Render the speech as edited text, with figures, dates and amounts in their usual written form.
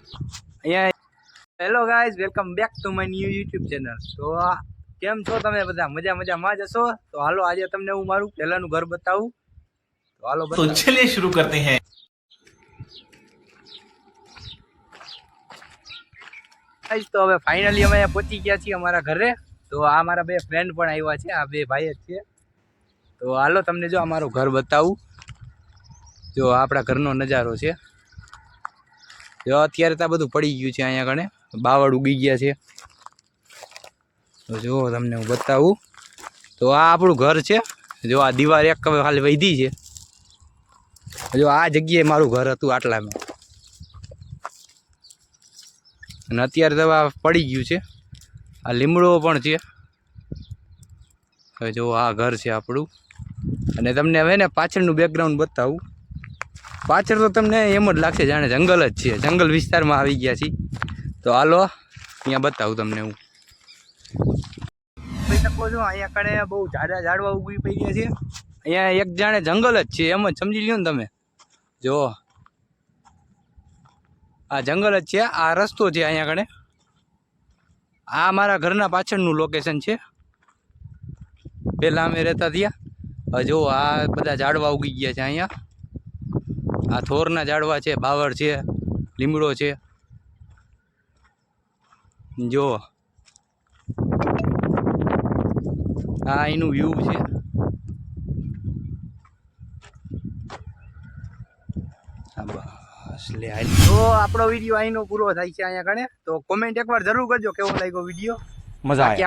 Hello guys, welcome back to my new YouTube channel. તો કેમ છો તમે બધા? મજામાં જ હશો? તો હાલો આજે તમને હું મારું પહેલાનું ઘર બતાવું. તો હાલો तो चलिए शुरू करते हैं. ગાઈઝ, તો હવે ફાઇનલી અમે પહોંચી ગયા છીએ અમારા ઘરે. તો આ મારા બે ફ્રેન્ડ પણ આવ્યા છે, આ બે ભાઈ જ છે. તો હાલો તમને જો અમારું ઘર બતાવું. જો આપણા ઘરનો નજારો છે. જો અત્યારે તો બધું પડી ગયું છે, અહીંયા કણે બાવળ ઉગી ગયા છે. તો જો તમને હું બતાવું. તો આ આપણું ઘર છે. જો આ દીવાર એક ખાલી વધી છે. જો આ જગ્યાએ મારું ઘર હતું આટલામાં, અને અત્યારે તો આ પડી ગયું છે. આ લીમડો પણ છે. હવે જો આ ઘર છે આપણું. અને તમને હવે ને પાછળનું બેકગ્રાઉન્ડ બતાવું. પાછળ તો તમને એમ જ લાગશે જાણે જંગલ જ છે, જંગલ વિસ્તારમાં આવી ગયા છીએ. તો હાલો અહીંયા બતાવું તમને હું. જોઈ શકો છો અહીંયા કણે બહુ ઝાડવા ઉગી પડી ગયા છે. અહીંયા એક જાણે જંગલ જ છે, એમ જ સમજી લ્યો ને તમે. જો આ જંગલ જ છે. આ રસ્તો છે અહીંયા કણે. આ મારા ઘરના પાછળનું લોકેશન છે. પહેલાં અમે રહેતા ત્યાં. જો આ બધા ઝાડવા ઉગી ગયા છે અહીંયા. આ થોરના ઝાડવા છે, બાવળ છે, લીમડો છે. જો આ એનું વ્યૂ છે. તો આપણો વિડીયો અહીંનો પૂરો થાય છે અહીંયા કણે. તો કોમેન્ટ એકવાર જરૂર કરજો કેવો લાગ્યો વિડીયો. મજા આવે.